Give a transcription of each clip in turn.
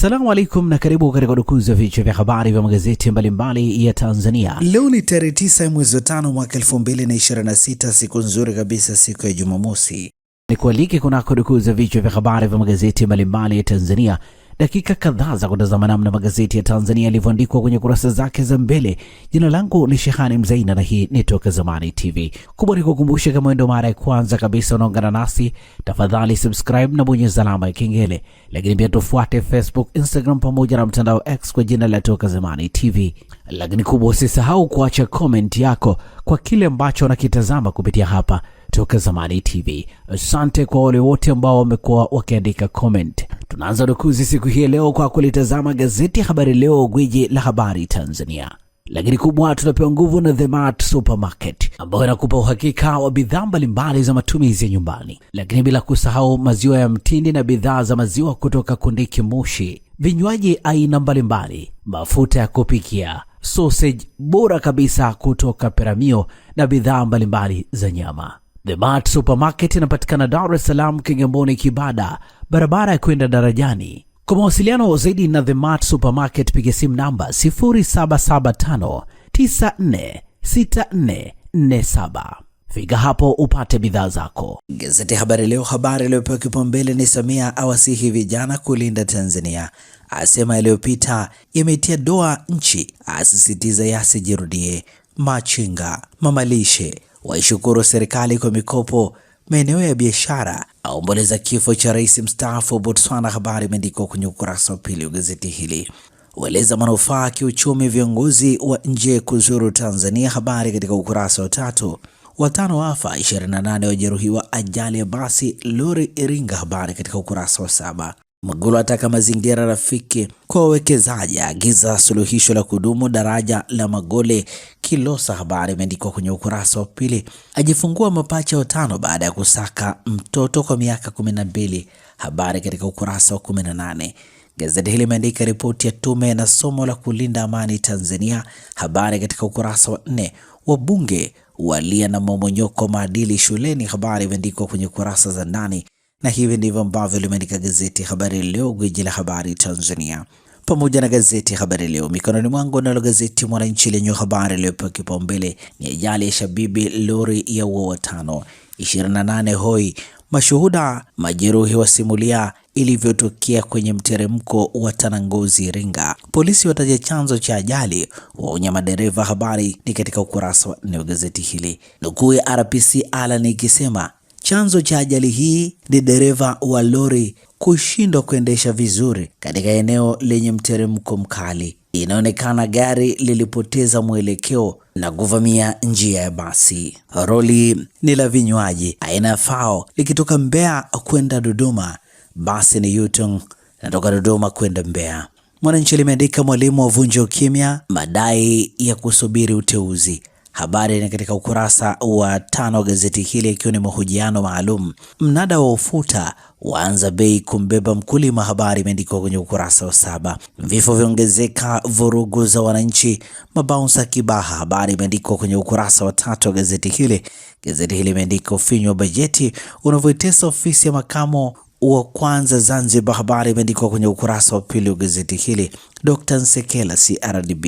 Assalamu alaikum na karibu katika udukuzi wa vichwa vya habari vya magazeti mbalimbali ya Tanzania. Leo ni tarehe 9 mwezi wa 5 mwaka 2026, siku nzuri kabisa, siku ya Jumamosi. Ni kualike kunako udukuzi wa vichwa vya habari vya magazeti mbalimbali ya Tanzania. Dakika kadhaa za kutazama namna magazeti ya Tanzania yalivyoandikwa kwenye kurasa zake za mbele. Jina langu ni Shehani Mzaina na hii ni Toka Zamani TV. Kubwa ni kukumbusha, kama ndio mara ya kwanza kabisa unaungana nasi, tafadhali subscribe na bonyeza alama ya kengele. Lakini pia tufuate Facebook, Instagram pamoja na mtandao X kwa jina la Toka Zamani TV. Lakini kubwa, usisahau kuacha comment yako kwa kile ambacho unakitazama kupitia hapa Toka Zamani TV. Asante kwa wale wote ambao wamekuwa wakiandika comment. Tunaanza dukuzi siku hii leo kwa kulitazama gazeti Habari Leo, gwiji la habari Tanzania. Lakini kubwa, tunapewa nguvu na The Mart Supermarket ambayo inakupa uhakika wa bidhaa mbalimbali za matumizi ya nyumbani. Lakini bila kusahau maziwa ya mtindi na bidhaa za maziwa kutoka Kondiki Moshi, vinywaji aina mbalimbali, mafuta ya kupikia, sausage bora kabisa kutoka Peramio na bidhaa mbalimbali za nyama. The Mart Supermarket inapatikana Dar es Salaam, Kigamboni, Kibada, barabara ya kwenda darajani. Kwa mawasiliano zaidi na The Mart Supermarket, piga simu namba 0775946447. Fika hapo upate bidhaa zako. Gazeti Habari Leo, habari iliyopewa kipaumbele ni Samia awasihi vijana kulinda Tanzania, asema yaliyopita yametia doa nchi, asisitiza yasijirudie. Machinga mamalishe waishukuru serikali kwa mikopo maeneo ya biashara, aomboleza kifo cha rais mstaafu Botswana. Habari imeandikwa kwenye ukurasa wa pili wa gazeti hili. Waeleza manufaa kiuchumi viongozi wa nje kuzuru Tanzania. Habari katika ukurasa wa 3. Watano wafa, 28 wajeruhiwa ajali ya basi lori Iringa. Habari katika ukurasa wa 7. Mwigulu ataka mazingira rafiki kwa wawekezaji, agiza suluhisho la kudumu daraja la Magole Kilosa. Habari imeandikwa kwenye ukurasa wa pili. Ajifungua mapacha watano baada ya kusaka mtoto kwa miaka 12. Habari katika ukurasa wa 18. Gazeti hili imeandika ripoti ya tume na somo la kulinda amani Tanzania. Habari katika ukurasa wa 4. Wabunge walia na mmomonyoko maadili shuleni. Habari imeandikwa kwenye kurasa za ndani. Na hivi ndivyo ambavyo limeandika gazeti Habari Leo, gwiji la habari Tanzania. Pamoja na gazeti Habari Leo mikononi mwangu, nalo gazeti Mwananchi lenye habari iliyopewa kipaumbele ni ajali ya Shabibi, lori ya ua 5, 28 hoi, mashuhuda majeruhi wasimulia ilivyotokea kwenye mteremko wa Tanangozi Iringa. Polisi wataja chanzo cha ajali, waonya madereva. Habari ni katika ukurasa wa 4 wa gazeti hili. Nukuu ya RPC Alan ikisema chanzo cha ajali hii ni dereva wa lori kushindwa kuendesha vizuri katika eneo lenye mteremko mkali. Inaonekana gari lilipoteza mwelekeo na kuvamia njia ya basi. Roli ni la vinywaji aina ya FAO likitoka Mbeya kwenda Dodoma. Basi ni Yutong natoka Dodoma kwenda Mbeya. Mwananchi limeandika mwalimu wavunja ukimya, madai ya kusubiri uteuzi. Habari ni katika ukurasa wa 5 wa gazeti hili, ikiwa ni mahojiano maalum. Mnada wa ufuta waanza bei kumbeba mkulima. Habari imeandikwa kwenye ukurasa wa 7. Vifo viongezeka, vurugu za wananchi, mabaunsa Kibaha. Habari imeandikwa kwenye ukurasa wa 3 wa gazeti hili. Gazeti hili imeandika ufinyu wa bajeti unavyoitesa ofisi ya makamo wa kwanza Zanzibar. Habari imeandikwa kwenye ukurasa wa 2 wa gazeti hili. Dr. Nsekela CRDB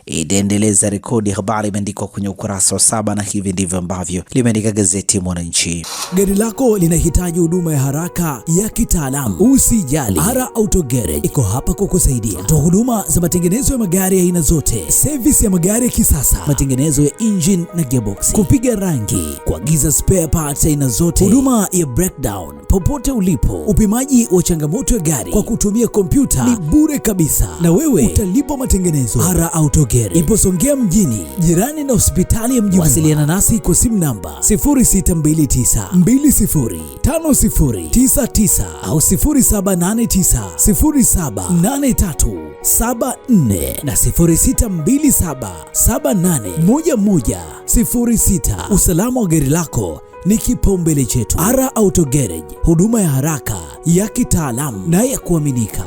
itaendeleza rekodi. Habari imeandikwa kwenye ukurasa wa 7, na hivi ndivyo ambavyo limeandika gazeti Mwananchi. Gari lako linahitaji huduma ya haraka ya kitaalamu, usijali. Ara Auto Garage iko hapa kukusaidia. Toa huduma za matengenezo ya magari ya aina zote, service ya magari ya kisasa, matengenezo ya engine na gearbox, kupiga rangi, kuagiza spare parts aina zote, huduma ya breakdown popote ulipo, upimaji wa changamoto ya gari kwa kutumia kompyuta ni bure kabisa, na wewe utalipa matengenezo. Ara Auto Garage ipo Songea mjini, jirani na hospitali ya Mjini. Wasiliana nasi kwa simu namba 0629205099 au 0789078374 na 0627781106. Usalama wa gari lako ni kipaumbele chetu. Ara Auto Garage, huduma ya haraka ya kitaalamu na ya kuaminika.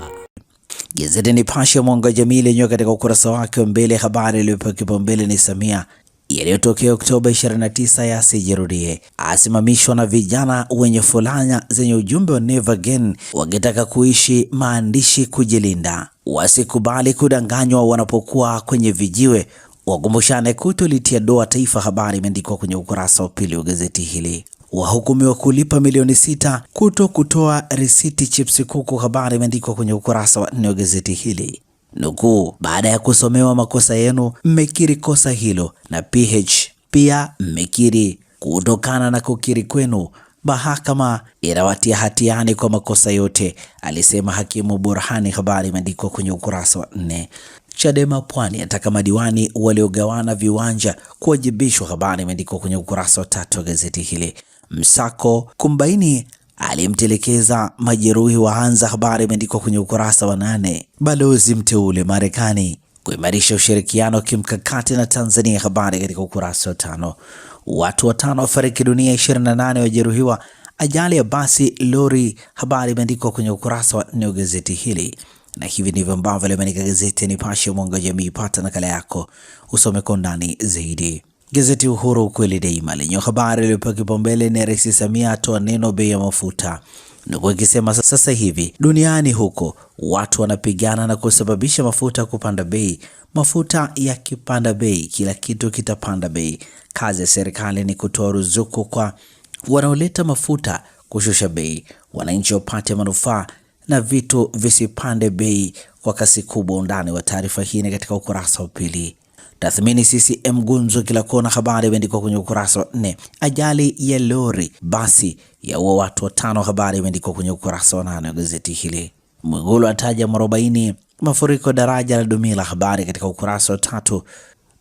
Gazeti Nipashe mwanga wa jamii lenyewe katika ukurasa wake wa mbele, habari iliyopewa kipaumbele ni Samia yaliyotokea Oktoba 29 yasijirudie. Asimamishwa na vijana wenye fulana zenye ujumbe wa Never Again wakitaka kuishi maandishi kujilinda. Wasikubali kudanganywa wanapokuwa kwenye vijiwe. Wakumbushane kutolitia doa taifa. Habari imeandikwa kwenye ukurasa wa pili wa gazeti hili. Wahukumiwa kulipa milioni 6 kutoa risiti chips kuku. Habari imeandikwa kwenye ukurasa wa 4 wa gazeti hili. Nukuu, baada ya kusomewa makosa yenu mmekiri kosa hilo na PH pia mmekiri. Kutokana na kukiri kwenu, mahakama inawatia hatiani kwa makosa yote, alisema hakimu Burhani. Habari imeandikwa kwenye ukurasa wa 4. Chadema Pwani ataka madiwani waliogawana viwanja kuwajibishwa. Habari imeandikwa kwenye ukurasa wa 3 wa gazeti hili. Msako kumbaini alimtelekeza majeruhi waanza. Habari imeandikwa kwenye ukurasa wa 8. Balozi mteule Marekani kuimarisha ushirikiano kimkakati na Tanzania. Habari katika ukurasa wa 5. Watu 5 wafariki dunia, 28 wajeruhiwa ajali ya basi lori. Habari imeandikwa kwenye ukurasa wa 4 wa gazeti hili. Na hivi ndivyo ambavyo limeandika gazeti Nipashe Mwanga wa Jamii. Pata nakala yako usome kwa undani zaidi. Gazeti Uhuru ukweli daima lenye habari iliyopewa kipaumbele ni Rais Samia atoa neno bei ya mafuta, na ikisema sasa hivi duniani huko watu wanapigana na kusababisha mafuta kupanda bei. Mafuta yakipanda bei, kila kitu kitapanda bei. Kazi ya serikali ni kutoa ruzuku kwa wanaoleta mafuta, kushusha bei, wananchi wapate manufaa na vitu visipande bei kwa kasi kubwa. Undani wa taarifa hii ni katika ukurasa wa pili. Tathmini CCM gumzo kila kona. Habari imeandikwa kwenye ukurasa wa 4. Ajali ya lori basi yaua watu 5. Habari imeandikwa kwenye ukurasa wa 8 wa gazeti hili. Mwigulu ataja 40 mafuriko daraja la Dumila. Habari katika ukurasa wa 3.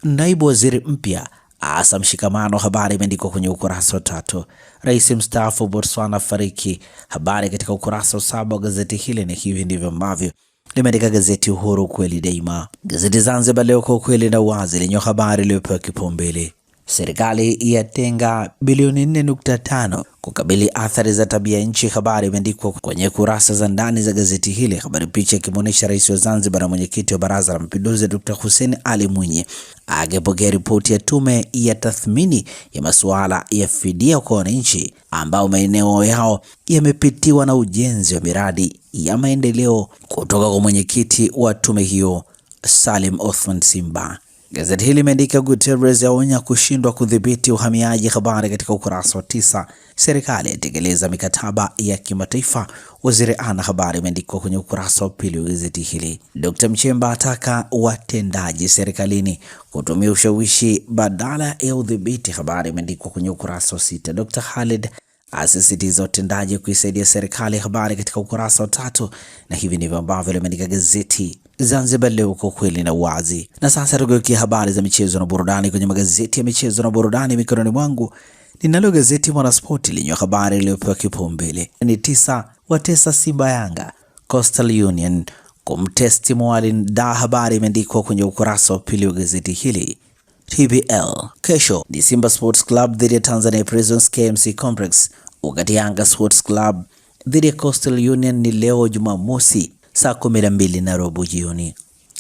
Naibu waziri mpya asa mshikamano. Habari imeandikwa kwenye ukurasa wa 3. Rais mstaafu Botswana fariki. Habari katika ukurasa wa 7 wa gazeti hili. Na hivi ndivyo ambavyo limeandika gazeti Uhuru kweli daima. Gazeti Zanzibar Leo kwa ukweli na uwazi lenye habari iliyopewa kipaumbele. Serikali yatenga bilioni 4.5 kukabili athari za tabia nchi. Habari imeandikwa kwenye kurasa za ndani za gazeti hili. Habari picha ikimwonyesha rais wa Zanzibar na mwenyekiti wa Baraza la Mapinduzi Dr. Hussein Ali Mwinyi akipokea ripoti ya tume ya tathmini ya masuala ya fidia kwa wananchi ambao maeneo yao yamepitiwa na ujenzi wa miradi ya maendeleo kutoka kwa mwenyekiti wa tume hiyo Salim Othman Simba. Gazeti hili limeandika Guterres yaonya kushindwa kudhibiti uhamiaji. Habari katika ukurasa wa 9. Serikali yatekeleza mikataba ya kimataifa, waziri ana. Habari imeandikwa kwenye ukurasa wa 2 wa gazeti hili. Dr. Mchemba ataka watendaji serikalini kutumia ushawishi badala ya udhibiti. Habari imeandikwa kwenye ukurasa wa 6. Dr. Khalid asisitiza utendaji kuisaidia serikali. Habari katika ukurasa wa 3. Na hivi ndivyo ambavyo limeandika gazeti Zanzibar Leo kwa kweli na uwazi. Na sasa tugeukia habari za michezo na burudani kwenye magazeti ya michezo na burudani mikononi mwangu. Ninalo gazeti Mwanaspoti lenye habari iliyopewa kipaumbele ni 9 watesa Simba Yanga, Coastal Union kumtesti Mwalimu da. Habari imeandikwa kwenye ukurasa wa 2 wa gazeti hili. TBL kesho ni Simba Sports Club dhidi ya Tanzania Prisons KMC Complex, wakati Yanga Sports Club dhidi ya Coastal Union ni leo Jumamosi saa 12:15 jioni.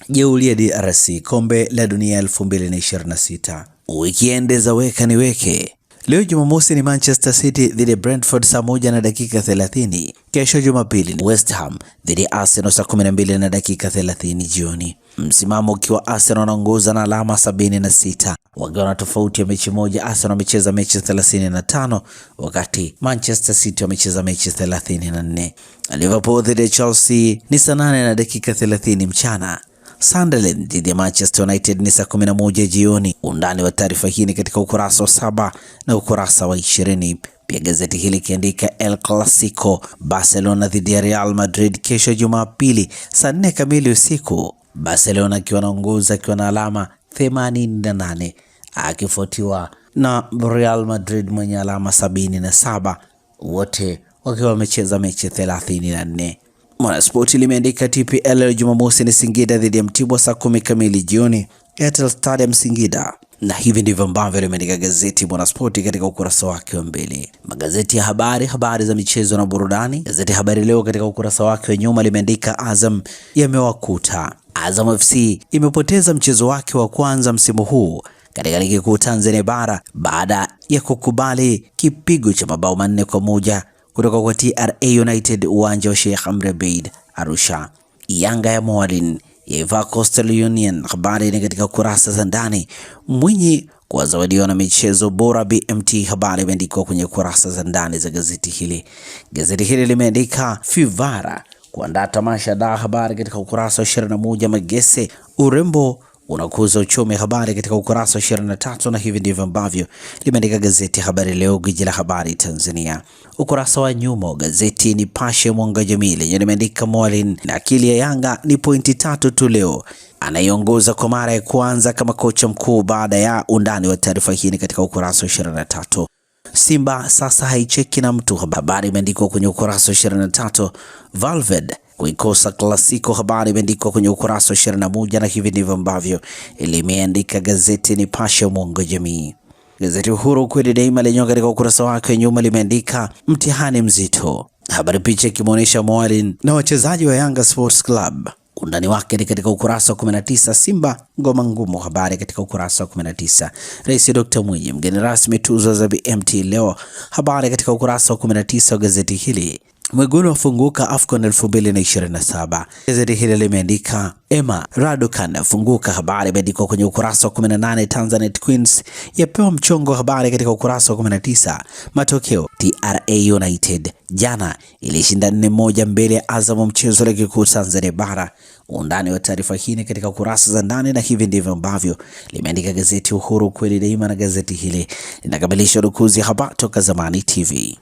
Jeuli ya DRC kombe la dunia 2026. Weekend za weka ni weke. Leo Jumamosi ni Manchester City dhidi ya Brentford saa 1:30. Kesho Jumapili ni West Ham dhidi ya Arsenal saa 12:30 jioni. Msimamo ukiwa Arsenal wanaongoza na alama 76 wakiwa na tofauti ya mechi moja. Arsenal wamecheza mechi 35 wakati Manchester City wamecheza mechi 34. Liverpool dhidi ya Chelsea ni saa 8:30 mchana. Sunderland dhidi ya Manchester United ni saa 11 jioni. Undani wa taarifa hii ni katika ukurasa wa 7 na ukurasa wa 20. Pia gazeti hili kiandika El Clasico Barcelona dhidi ya Real Madrid kesho Jumapili saa 4 kamili usiku. Barcelona akiwa anaongoza akiwa na alama 88 akifuatiwa na Real Madrid mwenye alama 77, wote wakiwa wamecheza mechi 34. Mwanaspoti limeandika TPL Jumamosi ni Singida dhidi ya Mtibwa saa 10 kamili jioni Airtel Stadium Singida. Na hivi ndivyo ambavyo limeandika gazeti Mwanaspoti katika ukurasa wake wa mbele. Magazeti ya habari za michezo na burudani. Gazeti Habari Leo katika ukurasa wake wa nyuma limeandika Azam yamewakuta. Azam FC imepoteza mchezo wake wa kwanza msimu huu katika ligi kuu Tanzania bara baada ya kukubali kipigo cha mabao 4-1 kutoka kwa TRA United uwanja wa Sheikh Amri Abeid Arusha. Yanga ya Moalin yaiva Coastal Union. Habari ni katika kurasa za ndani. Mwinyi kuwazawadiwa na michezo bora BMT. Habari imeandikwa kwenye kurasa za ndani za gazeti hili. Gazeti hili limeandika Fivara kuandaa tamasha da. Habari katika ukurasa wa 21. Magese urembo unakuza uchumi. Habari katika ukurasa wa 23, na hivi ndivyo ambavyo limeandika gazeti Habari Leo, gwiji la habari Tanzania. Ukurasa wa nyuma gazeti Nipashe Mwanga Jamii lenye limeandika Moalin na akili ya Yanga ni pointi 3 tu leo, anaiongoza kwa mara ya kwanza kama kocha mkuu baada ya. Undani wa taarifa hii katika ukurasa wa 23. Simba sasa haicheki na mtu. Habari imeandikwa kwenye ukurasa wa 23. Valverde kuikosa Klasiko. Habari imeandikwa kwenye ukurasa wa 21, na hivi ndivyo ambavyo limeandika gazeti Nipashe Mwanga Jamii. Gazeti Uhuru kweli daima lenyewe katika ukurasa wake nyuma limeandika mtihani mzito. Habari picha ikimwonyesha Moalin na wachezaji wa Yanga Sports Club. Undani wake ni katika ukurasa wa 19. Simba ngoma ngumu. Habari katika ukurasa wa 19. Rais Dr. Mwinyi mgeni rasmi tuzo za BMT leo. Habari katika ukurasa wa 19 wa gazeti hili. Mwigulu afunguka AFCON 2027. Gazeti hili limeandika Emma Raducan afunguka. Habari imeandikwa kwenye ukurasa wa 18. Tanzanite Queens yapewa mchongo. Habari katika ukurasa wa 19. Matokeo, TRA United jana ilishinda 4-1 mbele ya Azam mchezo wa ligi kuu Tanzania bara. Undani wa taarifa hii katika kurasa za ndani, na hivi ndivyo ambavyo limeandika gazeti Uhuru kweli daima, na gazeti hili linakamilisha rukuzi hapa toka Zamani TV.